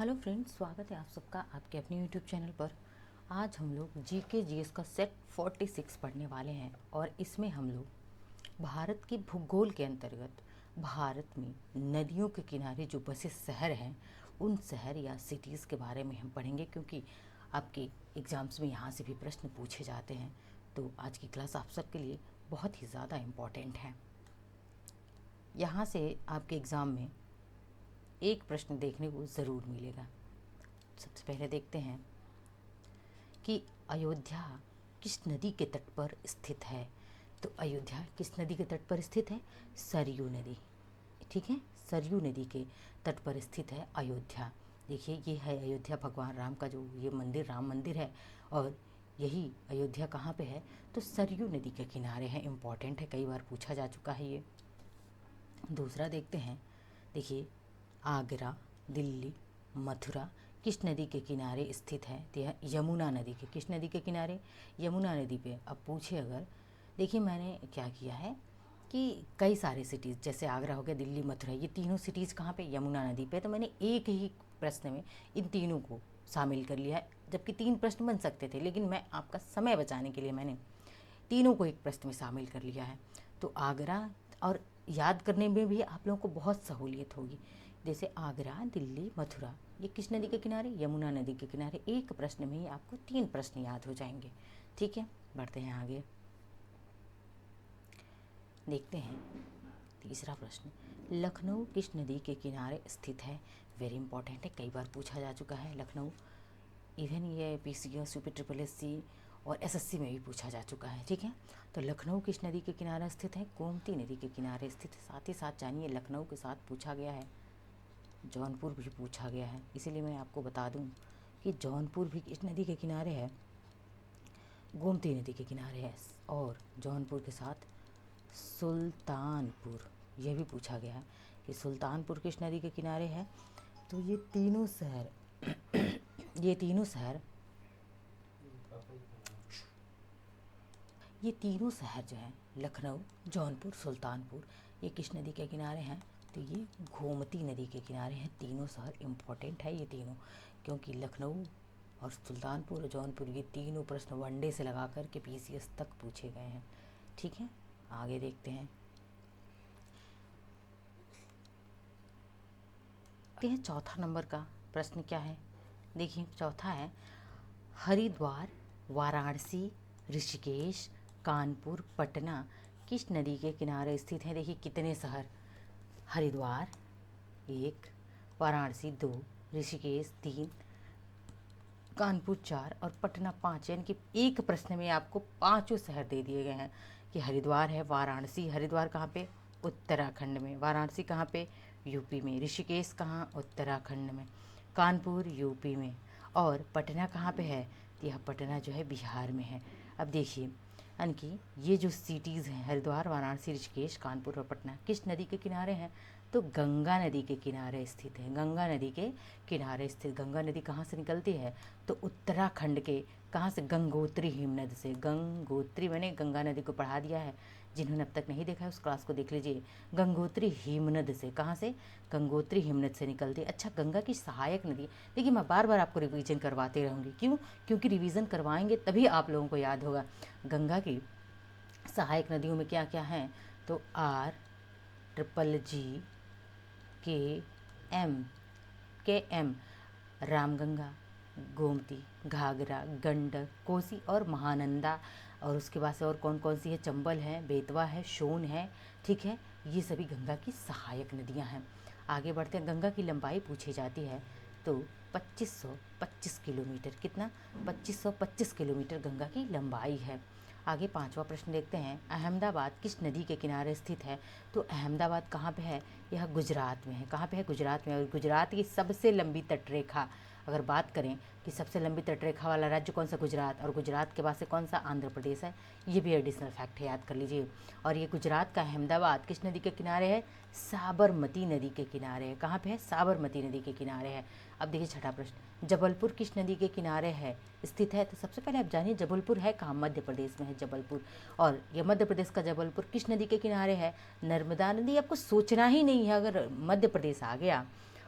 Hello friends, स्वागत है आप सबका आपके अपने यूट्यूब चैनल पर। आज हम लोग जीके जीएस का सेट 46 पढ़ने वाले हैं और इसमें हम लोग भारत के भूगोल के अंतर्गत भारत में नदियों के किनारे जो बसे शहर हैं उन शहर या सिटीज़ के बारे में हम पढ़ेंगे, क्योंकि आपके एग्ज़ाम्स में यहाँ से भी प्रश्न पूछे जाते हैं। तो आज की क्लास आप सबके लिए बहुत ही ज़्यादा इम्पॉर्टेंट है। यहाँ से आपके एग्ज़ाम में एक प्रश्न देखने को ज़रूर मिलेगा। सबसे पहले देखते हैं कि अयोध्या किस नदी के तट पर स्थित है। तो अयोध्या किस नदी के तट पर स्थित है? सरयू नदी। ठीक है, सरयू नदी के तट पर स्थित है अयोध्या। देखिए, ये है अयोध्या, भगवान राम का जो ये मंदिर, राम मंदिर है। और यही अयोध्या कहाँ पे है? तो सरयू नदी के किनारे है। इम्पॉर्टेंट है, कई बार पूछा जा चुका है ये। दूसरा देखते हैं। देखिए, आगरा, दिल्ली, मथुरा किस नदी के किनारे स्थित है? तो यह यमुना नदी के। किस नदी के किनारे? यमुना नदी पे। अब पूछे अगर, देखिए मैंने क्या किया है कि कई सारे सिटीज़, जैसे आगरा हो गया, दिल्ली, मथुरा, ये तीनों सिटीज़ कहाँ पे? यमुना नदी पे। तो मैंने एक ही प्रश्न में इन तीनों को शामिल कर लिया है, जबकि 3 प्रश्न बन सकते थे, लेकिन मैं आपका समय बचाने के लिए मैंने तीनों को एक प्रश्न में शामिल कर लिया है। तो आगरा, और याद करने में भी आप लोगों को बहुत सहूलियत होगी। जैसे आगरा, दिल्ली, मथुरा, ये किस नदी के किनारे? यमुना नदी के किनारे। एक प्रश्न में ही आपको 3 प्रश्न याद हो जाएंगे। ठीक है, बढ़ते हैं आगे। देखते हैं तीसरा प्रश्न। लखनऊ किस नदी के किनारे स्थित है? वेरी इंपॉर्टेंट है, कई बार पूछा जा चुका है लखनऊ। इवन ये पीसीएस, यूपी ट्रिपल एससी और एसएससी में भी पूछा जा चुका है। ठीक है, तो लखनऊ किस नदी के किनारे स्थित है? गोमती नदी के किनारे स्थित है। साथ ही साथ जानिए, लखनऊ के साथ पूछा गया है जौनपुर भी पूछा गया है, इसीलिए मैं आपको बता दूं कि जौनपुर भी किस नदी के किनारे है? गोमती नदी के किनारे है। और जौनपुर के साथ सुल्तानपुर, यह भी पूछा गया है कि सुल्तानपुर किस नदी के किनारे है। तो ये तीनों शहर जो हैं, लखनऊ, जौनपुर, सुल्तानपुर, ये किस नदी के किनारे हैं? तो ये गोमती नदी के किनारे हैं। तीनों शहर इम्पोर्टेंट है ये तीनों, क्योंकि लखनऊ और सुल्तानपुर और जौनपुर, ये तीनों प्रश्न वनडे से लगा कर के पीसीएस तक पूछे गए हैं। ठीक है, आगे देखते हैं। चौथा नंबर का प्रश्न क्या है? देखिए, चौथा है, हरिद्वार, वाराणसी, ऋषिकेश, कानपुर, पटना किस नदी के किनारे स्थित है? देखिए, कितने शहर? हरिद्वार 1, वाराणसी 2, ऋषिकेश 3, कानपुर 4 और पटना 5। यानी कि एक प्रश्न में आपको पांचों शहर दे दिए गए हैं कि हरिद्वार है, वाराणसी, हरिद्वार कहाँ पे? उत्तराखंड में। वाराणसी कहाँ पे? यूपी में। ऋषिकेश कहाँ? उत्तराखंड में। कानपुर यूपी में। और पटना कहाँ पे है? तो यह पटना जो है बिहार में है। अब देखिए, यानी कि ये जो सिटीज़ हैं, हरिद्वार, वाराणसी, ऋषिकेश, कानपुर और पटना, किस नदी के किनारे हैं? तो गंगा नदी के किनारे स्थित है। गंगा नदी के किनारे स्थित। गंगा नदी कहाँ से निकलती है? तो उत्तराखंड के, कहाँ से? गंगोत्री हिमनद से। गंगोत्री, मैंने गंगा नदी को पढ़ा दिया है, जिन्होंने अब तक नहीं देखा है उस क्लास को देख लीजिए। गंगोत्री हिमनद से। कहाँ से? गंगोत्री हिमनद से निकलती है। अच्छा, गंगा की सहायक नदी, देखिए मैं बार बार आपको रिवीजन करवाते रहूँगी। क्यों? क्योंकि रिवीजन करवाएंगे तभी आप लोगों को याद होगा। गंगा की सहायक नदियों में क्या क्या हैं? तो RGGKM, रामगंगा, गोमती, घाघरा, गंडक, कोसी और महानंदा। और उसके बाद से और कौन कौन सी है? चंबल है, बेतवा है, सोन है। ठीक है, ये सभी गंगा की सहायक नदियां हैं। आगे बढ़ते हैं। गंगा की लंबाई पूछी जाती है तो 2525 किलोमीटर। कितना? 2525 किलोमीटर गंगा की लंबाई है। आगे पांचवा प्रश्न देखते हैं। अहमदाबाद किस नदी के किनारे स्थित है? तो अहमदाबाद कहाँ पे है? यह गुजरात में है। कहाँ पे है? गुजरात में। और गुजरात की सबसे लंबी तटरेखा, अगर बात करें कि सबसे लंबी तटरेखा वाला राज्य कौन सा? गुजरात। और गुजरात के बाद से कौन सा? आंध्र प्रदेश है। ये भी एडिशनल फैक्ट है, याद कर लीजिए। और ये गुजरात का अहमदाबाद किस नदी के किनारे है? साबरमती नदी के किनारे है। कहाँ पे है? साबरमती नदी के किनारे है। अब देखिए छठा प्रश्न। जबलपुर किस नदी के किनारे है स्थित है? तो सबसे पहले आप जानिए जबलपुर है कहाँ? मध्य प्रदेश में है जबलपुर। और ये मध्य प्रदेश का जबलपुर किस नदी के किनारे है? नर्मदा नदी। आपको सोचना ही नहीं है, अगर मध्य प्रदेश आ गया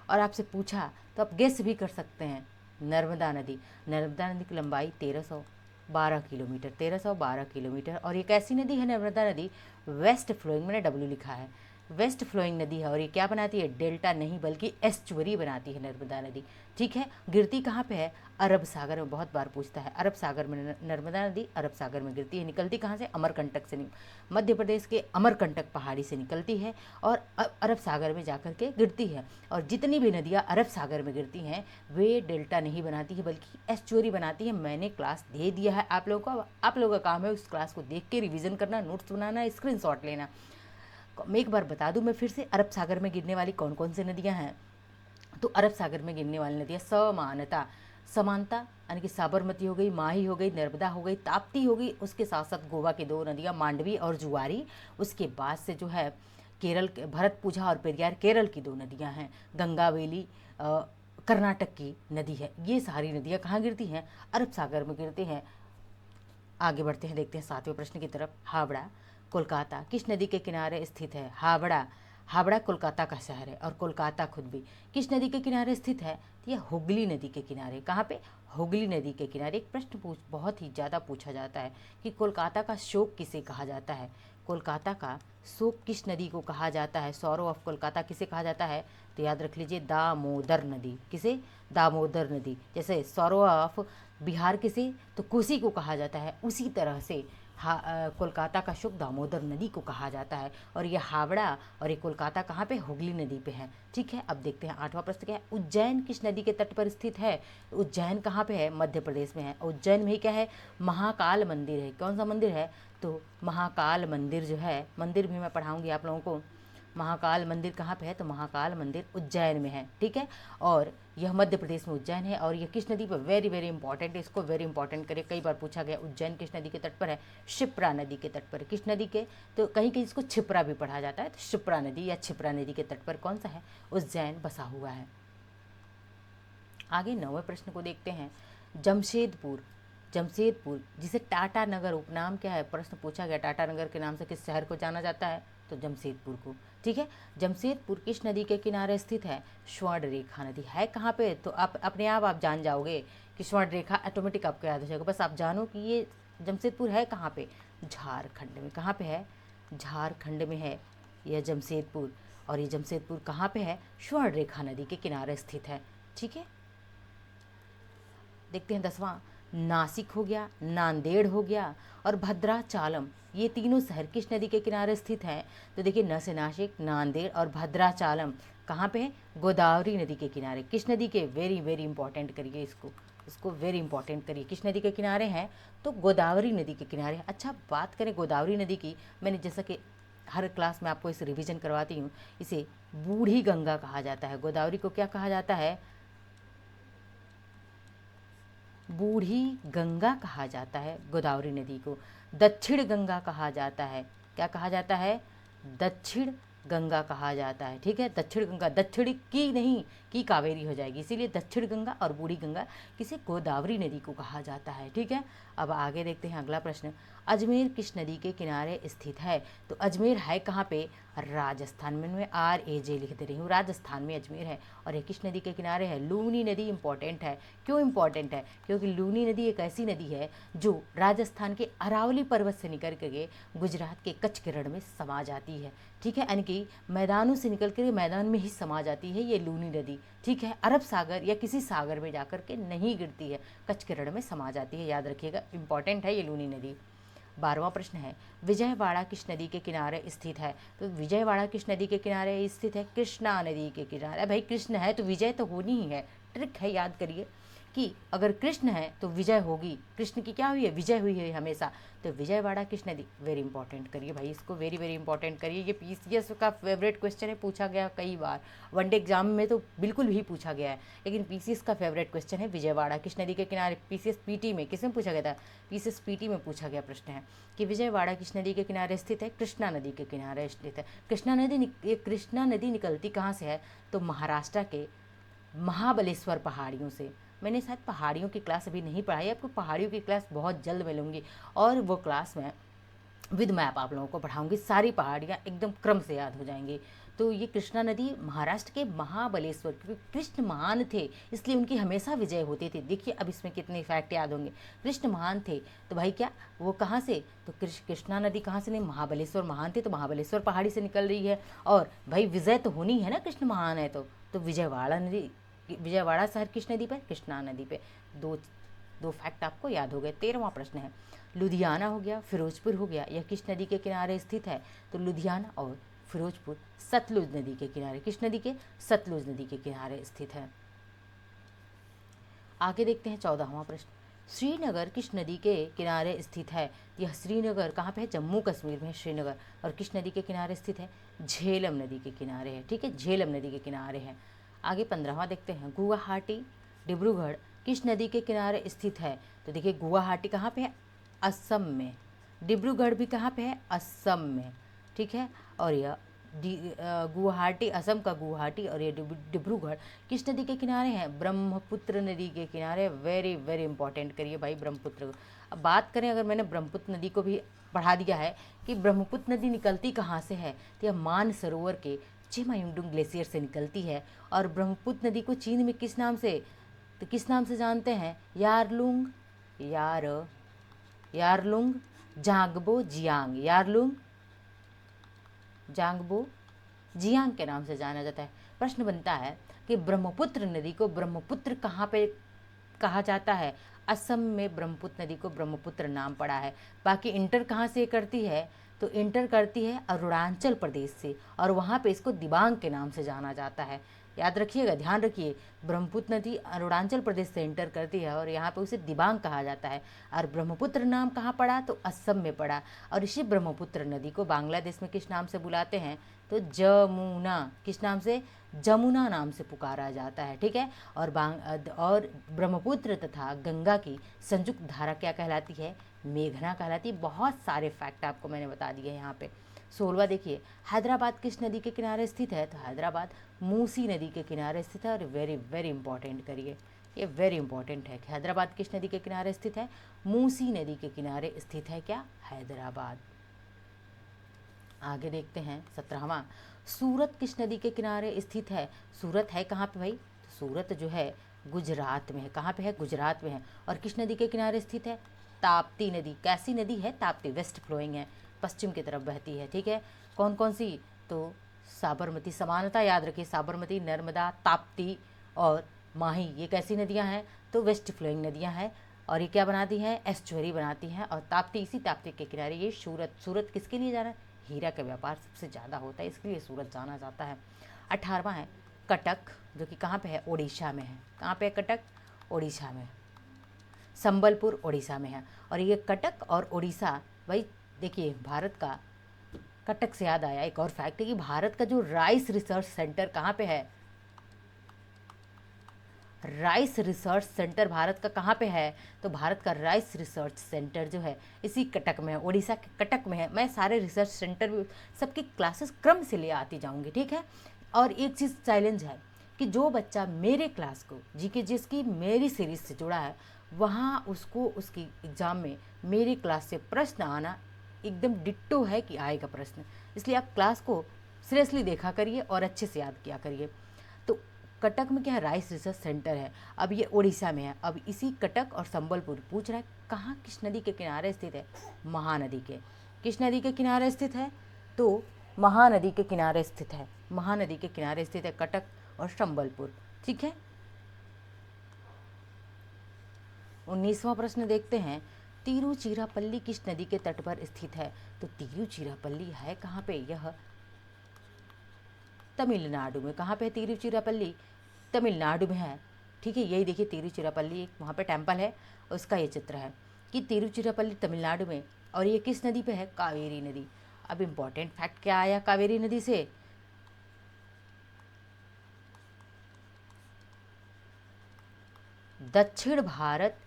और आपसे पूछा तो आप गेस भी कर सकते हैं। नर्मदा नदी, नर्मदा नदी की लंबाई 1312 किलोमीटर, 1312 किलोमीटर। और ये कैसी नदी है नर्मदा नदी? वेस्ट फ्लोइंग, मैंने डब्ल्यू लिखा है, वेस्ट फ्लोइंग नदी है। और ये क्या बनाती है? डेल्टा नहीं बल्कि एस्चुअरी बनाती है नर्मदा नदी। ठीक है, गिरती कहाँ पे है? अरब सागर में। बहुत बार पूछता है, अरब सागर में नर्मदा नदी अरब सागर में गिरती है। निकलती कहाँ से? अमरकंटक से, मध्य प्रदेश के अमरकंटक पहाड़ी से निकलती है और अरब सागर में जाकर के गिरती है। और जितनी भी नदियाँ अरब सागर में गिरती हैं वे डेल्टा नहीं बनाती है बल्कि एस्चुअरी बनाती है। मैंने क्लास दे दिया है आप लोगों को, आप लोगों का काम है उस क्लास को देख के रिविज़न करना, नोट्स बनाना, स्क्रीनशॉट लेना। मैं एक बार बता दूं मैं फिर से, अरब सागर में गिरने वाली कौन कौन सी नदियां हैं? तो अरब सागर में गिरने वाली नदियां समानता, समानता यानी कि साबरमती हो गई, माही हो गई, नर्मदा हो गई, ताप्ती हो गई। उसके साथ साथ गोवा की 2 नदियां मांडवी और जुआरी। उसके बाद से जो है केरल, भरतपुझा और पेरियार केरल की 2 नदियां हैं। गंगावेली कर्नाटक की नदी है। ये सारी नदियां कहाँ गिरती हैं? अरब सागर में गिरती हैं। आगे बढ़ते हैं, देखते हैं 7वें प्रश्न की तरफ। हावड़ा कोलकाता किस नदी के किनारे स्थित है? हावड़ा, हावड़ा कोलकाता का शहर है और कोलकाता खुद भी किस नदी के किनारे स्थित है? तो यह हुगली नदी के किनारे। कहाँ पे? हुगली नदी के किनारे। एक प्रश्न बहुत ही ज़्यादा पूछा जाता है कि कोलकाता का शोक किसे कहा जाता है? कोलकाता का शोक किस नदी को कहा जाता है? सौरो ऑफ कोलकाता किसे कहा जाता है? तो याद रख लीजिए, दामोदर नदी। किसे? दामोदर नदी। जैसे सौरो ऑफ बिहार किसे? तो कोसी को कहा जाता है, उसी तरह से कोलकाता का शोक दामोदर नदी को कहा जाता है। और ये हावड़ा और ये कोलकाता कहाँ पे? हुगली नदी पे है। ठीक है, अब देखते हैं 8वां प्रश्न क्या है। उज्जैन किस नदी के तट पर स्थित है? उज्जैन कहाँ पे है? मध्य प्रदेश में है। उज्जैन में ही क्या है? महाकाल मंदिर है। कौन सा मंदिर है? तो महाकाल मंदिर जो है, मंदिर भी मैं पढ़ाऊँगी आप लोगों को। महाकाल मंदिर कहाँ पे है? तो महाकाल मंदिर उज्जैन में है। ठीक है, और यह मध्य प्रदेश में उज्जैन है। और यह किस नदी पर? वेरी वेरी इंपॉर्टेंट, इसको वेरी इंपॉर्टेंट करिए, कई बार पूछा गया। उज्जैन किस नदी के तट पर है? क्षिप्रा नदी के तट पर। किस नदी के? तो कहीं कहीं इसको क्षिप्रा भी पढ़ा जाता है। तो क्षिप्रा नदी या क्षिप्रा नदी के तट पर कौन सा है? उज्जैन बसा हुआ है। आगे 9वें प्रश्न को देखते हैं। जमशेदपुर, जमशेदपुर जिसे टाटा नगर उपनाम क्या है? प्रश्न पूछा गया, टाटा नगर के नाम से किस शहर को जाना जाता है? तो जमशेदपुर को। ठीक है, जमशेदपुर किस नदी के किनारे स्थित है? स्वर्ण रेखा नदी है। कहाँ पे? तो आप अपने आप जान जाओगे कि स्वर्ण रेखा, ऑटोमेटिक आपको याद हो जाएगा। बस आप जानो कि ये जमशेदपुर है कहाँ पे? झारखंड में। कहाँ पे है? झारखंड में है यह जमशेदपुर। और ये जमशेदपुर कहाँ पे है? स्वर्ण रेखा नदी के किनारे स्थित है। ठीक है, देखते हैं 10वां। नासिक हो गया, नांदेड़ हो गया और भद्राचालम, ये तीनों शहर किस नदी के किनारे स्थित हैं? तो देखिए, न से नासिक, नांदेड़ और भद्राचालम कहाँ पे है? गोदावरी नदी के किनारे। किस नदी के? वेरी वेरी इंपॉर्टेंट करिए इसको वेरी इंपॉर्टेंट करिए। किस नदी के किनारे हैं? तो गोदावरी नदी के किनारे। अच्छा, बात करें गोदावरी नदी की, मैंने जैसा कि हर क्लास में आपको इसे रिवीजन करवाती हूँ, इसे बूढ़ी गंगा कहा जाता है। गोदावरी को क्या कहा जाता है? बूढ़ी गंगा कहा जाता है गोदावरी नदी को। दक्षिण गंगा कहा जाता है। क्या कहा जाता है? दक्षिण गंगा कहा जाता है। ठीक है, दक्षिण गंगा, दक्षिण की नहीं, की कावेरी हो जाएगी, इसीलिए दक्षिण गंगा और बूढ़ी गंगा किसे? गोदावरी नदी को कहा जाता है। ठीक है, अब आगे देखते हैं अगला प्रश्न। अजमेर किस नदी के किनारे स्थित है? तो अजमेर है कहाँ पे? राजस्थान में। मैं RAJ लिख दे रही हूँ, राजस्थान में अजमेर है। और ये किस नदी के किनारे है? लूनी नदी इंपॉर्टेंट है। क्यों इंपॉर्टेंट है? क्योंकि लूनी नदी एक ऐसी नदी है जो राजस्थान के अरावली पर्वत से निकल के गुजरात के कच्छ के रण में समा जाती है। ठीक है, यानी कि मैदानों से निकल कर मैदान में ही समा जाती है ये लूनी नदी। ठीक है, अरब सागर या किसी सागर में जाकर के नहीं गिरती है, कच्छ के रण में समा जाती है। याद रखिएगा, इंपॉर्टेंट है ये लूनी नदी। 12वां प्रश्न है, विजयवाड़ा किस नदी के किनारे स्थित है? तो विजयवाड़ा किस नदी के किनारे स्थित है? कृष्णा नदी के किनारे। भाई कृष्ण है तो विजय तो होनी ही है, ट्रिक है, याद करिए कि अगर कृष्ण है तो विजय होगी। कृष्ण की क्या हुई है? विजय हुई है हमेशा। तो विजयवाड़ा किस नदी? वेरी इंपॉर्टेंट करिए भाई, इसको वेरी वेरी इंपॉर्टेंट करिए। ये PCS का फेवरेट क्वेश्चन है, पूछा गया कई बार। वनडे एग्जाम में तो बिल्कुल भी पूछा गया है, लेकिन PCS का फेवरेट क्वेश्चन है विजयवाड़ा किस नदी के किनारे। PCS PT में किस में पूछा गया था? PCS PT में पूछा गया प्रश्न है कि विजयवाड़ा किस नदी के किनारे स्थित है? कृष्णा नदी के किनारे स्थित है। कृष्णा नदी निकलती कहाँ से है? तो महाराष्ट्र के महाबलेश्वर पहाड़ियों से। मैंने शायद पहाड़ियों की क्लास अभी नहीं पढ़ाई, आपको पहाड़ियों की क्लास बहुत जल्द मिलूंगी और वो क्लास में विद मैप आप लोगों को पढ़ाऊंगी। सारी पहाड़ियाँ एकदम क्रम से याद हो जाएंगी। तो ये कृष्णा नदी महाराष्ट्र के महाबलेश्वर, क्योंकि कृष्ण महान थे इसलिए उनकी हमेशा विजय होती थी। देखिए अब इसमें कितने फैक्ट याद होंगे। कृष्ण महान थे तो भाई क्या वो कहाँ से, तो कृष्णा नदी कहाँ से, नहीं महाबलेश्वर महान थे तो महाबलेश्वर पहाड़ी से निकल रही है। और भाई विजय तो होनी है ना, कृष्ण महान है तो विजयवाड़ा नदी, विजयवाड़ा शहर किस नदी पे, कृष्णा नदी पे। दो दो फैक्ट आपको याद हो गए। 13वां प्रश्न है, लुधियाना हो गया, फिरोजपुर हो गया, यह किस नदी के किनारे स्थित है, तो लुधियाना और फिरोजपुर सतलुज नदी के किनारे, किस नदी के, सतलुज नदी के किनारे स्थित है। आगे देखते हैं 14वां प्रश्न, श्रीनगर किस नदी के किनारे स्थित है, यह श्रीनगर कहाँ पे है, जम्मू कश्मीर में है श्रीनगर, और किस नदी के किनारे स्थित है, झेलम नदी के किनारे है। ठीक है, झेलम नदी के किनारे है। आगे 15वां देखते हैं, गुवाहाटी डिब्रूगढ़ किस नदी के किनारे स्थित है, तो देखिए गुवाहाटी कहाँ पे है, असम में, डिब्रूगढ़ भी कहाँ पे है, असम में। ठीक है, और यह गुवाहाटी असम का गुवाहाटी और ये डिब्रूगढ़ किस नदी के किनारे हैं, ब्रह्मपुत्र नदी के किनारे। वेरी वेरी इंपॉर्टेंट करिए भाई ब्रह्मपुत्र। अब बात करें, अगर मैंने ब्रह्मपुत्र नदी को भी पढ़ा दिया है कि ब्रह्मपुत्र नदी निकलती कहाँ से है, तो यह मानसरोवर के चिमायुंडुंग ग्लेशियर से निकलती है। और ब्रह्मपुत्र नदी को चीन में किस नाम से, तो किस नाम से जानते हैं, Yarlung Yarlung Zangbo Jiang, Yarlung Zangbo Jiang के नाम से जाना जाता है। प्रश्न बनता है कि ब्रह्मपुत्र नदी को ब्रह्मपुत्र कहाँ पे कहा जाता है, असम में ब्रह्मपुत्र नदी को ब्रह्मपुत्र नाम पड़ा है। बाकी इंटर कहाँ से करती है, तो इंटर करती है अरुणाचल प्रदेश से, और वहाँ पे इसको दिबांग के नाम से जाना जाता है। याद रखिएगा, ध्यान रखिए, ब्रह्मपुत्र नदी अरुणाचल प्रदेश से इंटर करती है और यहाँ पे उसे दिबांग कहा जाता है। और ब्रह्मपुत्र नाम कहाँ पड़ा, तो असम में पड़ा। और इसी ब्रह्मपुत्र नदी को बांग्लादेश में किस नाम से बुलाते हैं, तो जमुना, किस नाम से, जमुना नाम से पुकारा जाता है। ठीक है, और ब्रह्मपुत्र तथा गंगा की संयुक्त धारा क्या कहलाती है, मेघना कहलाती है। बहुत सारे फैक्ट आपको मैंने बता दिए यहाँ पे। 16वां देखिए, हैदराबाद किस नदी के किनारे स्थित है, तो हैदराबाद मूसी नदी के किनारे स्थित है। और वेरी वेरी इंपॉर्टेंट करिए, ये वेरी इंपॉर्टेंट है कि हैदराबाद किस नदी के किनारे स्थित है, मूसी नदी के किनारे स्थित है क्या, हैदराबाद। आगे देखते हैं 17वां, सूरत किस नदी के किनारे स्थित है, सूरत है कहाँ पे भाई, तो सूरत जो है गुजरात में है। कहाँ पे है, गुजरात में है। और किस नदी के किनारे स्थित है, ताप्ती नदी। कैसी नदी है, ताप्ती, वेस्ट फ्लोइंग है, पश्चिम की तरफ बहती है। ठीक है, कौन कौन सी, तो साबरमती, समानता याद रखिए, साबरमती, नर्मदा, ताप्ती और माही, ये कैसी नदियां हैं, तो वेस्ट फ्लोइंग नदियां हैं। और ये क्या बनाती हैं, एस्चुअरी बनाती हैं। और ताप्ती, इसी ताप्ती के किनारे ये सूरत किसके लिए जाना है, हीरा का व्यापार सबसे ज़्यादा होता है, इसके लिए सूरत जाना जाता है। 18वां है कटक, जो कि कहाँ पे है, ओडिशा में है। कहाँ पे है कटक, ओडिशा में। संबलपुर ओडिशा में है। और ये कटक और ओडिशा, भाई देखिए भारत का, कटक से याद आया एक और फैक्ट है कि भारत का जो राइस रिसर्च सेंटर कहाँ पे है, राइस रिसर्च सेंटर भारत का कहाँ पे है, तो भारत का राइस रिसर्च सेंटर जो है इसी कटक में है, उड़ीसा के कटक में है। मैं सारे रिसर्च सेंटर सबकी क्लासेस क्रम से ले आती जाऊँगी। ठीक है, और एक चीज़ चैलेंज है कि जो बच्चा मेरे क्लास को जीके जिसकी मेरी सीरीज से जुड़ा है, वहाँ उसको उसकी एग्ज़ाम में मेरी क्लास से प्रश्न आना एकदम डिट्टो है कि आएगा प्रश्न। इसलिए आप क्लास को सीरियसली देखा करिए और अच्छे से याद किया करिए। तो कटक में क्या है, राइस रिसर्च सेंटर है। अब ये उड़ीसा में है। अब इसी कटक और संबलपुर पूछ रहा है कहाँ, किस नदी के किनारे स्थित है, महानदी के, किस नदी के किनारे स्थित है, तो महानदी के किनारे स्थित है, महानदी के किनारे स्थित है कटक और संबलपुर। ठीक है, 19वां प्रश्न देखते हैं, तिरुचिरापल्ली किस नदी के तट पर स्थित है, तो तिरुचिरापल्ली है कहाँ पे, यह तमिलनाडु में। कहाँ पे है तिरुचिरापल्ली, तमिलनाडु में है। ठीक है, यही देखिए तिरुचिरापल्ली, वहाँ पे टेम्पल है, उसका ये चित्र है कि तिरुचिरापल्ली तमिलनाडु में। और ये किस नदी पे है, कावेरी नदी। अब इम्पॉर्टेंट फैक्ट क्या आया कावेरी नदी से, दक्षिण भारत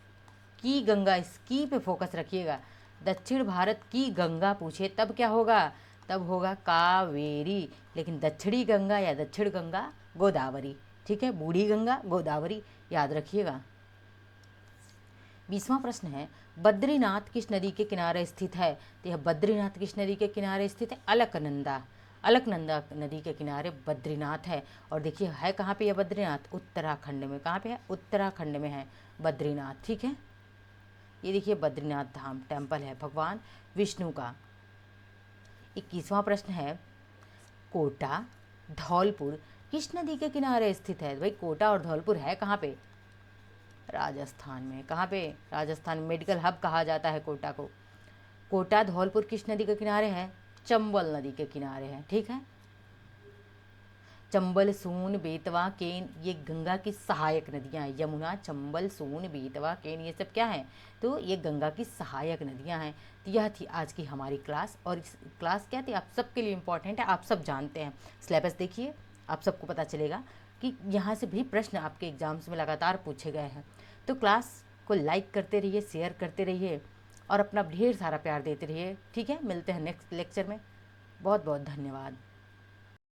की गंगा, इसकी पे फोकस रखिएगा। दक्षिण भारत की गंगा पूछे तब क्या होगा, तब होगा कावेरी। लेकिन दक्षिणी गंगा या दक्षिण गंगा गोदावरी। ठीक है, बूढ़ी गंगा गोदावरी, याद रखिएगा। 20वां प्रश्न है, बद्रीनाथ किस नदी के किनारे स्थित है, तो यह बद्रीनाथ किस नदी के किनारे स्थित है, अलकनंदा। अलकनंदा नदी के किनारे बद्रीनाथ है। और देखिए है कहाँ पे यह बद्रीनाथ? उत्तराखंड में। कहाँ पे है? उत्तराखंड में है बद्रीनाथ। ठीक है, ये देखिए बद्रीनाथ धाम टेम्पल है भगवान विष्णु का। 21वां प्रश्न है, कोटा धौलपुर किस नदी के किनारे स्थित है? भाई कोटा और धौलपुर है कहाँ पे? राजस्थान में। कहाँ पे? राजस्थान। मेडिकल हब कहा जाता है कोटा को। कोटा धौलपुर किस नदी के किनारे है? चंबल नदी के किनारे है। ठीक है, चंबल, सोन, बेतवा, केन ये गंगा की सहायक नदियां हैं। यमुना, चंबल, सोन, बेतवा, केन ये सब क्या हैं? तो ये गंगा की सहायक नदियां हैं। तो यह थी आज की हमारी क्लास, और इस क्लास क्या थी आप सबके लिए इम्पॉर्टेंट है, आप सब जानते हैं। सिलेबस देखिए, आप सबको पता चलेगा कि यहाँ से भी प्रश्न आपके एग्जाम्स में लगातार पूछे गए हैं। तो क्लास को लाइक करते रहिए, शेयर करते रहिए और अपना ढेर सारा प्यार देते रहिए। ठीक है, मिलते हैं नेक्स्ट लेक्चर में। बहुत बहुत धन्यवाद।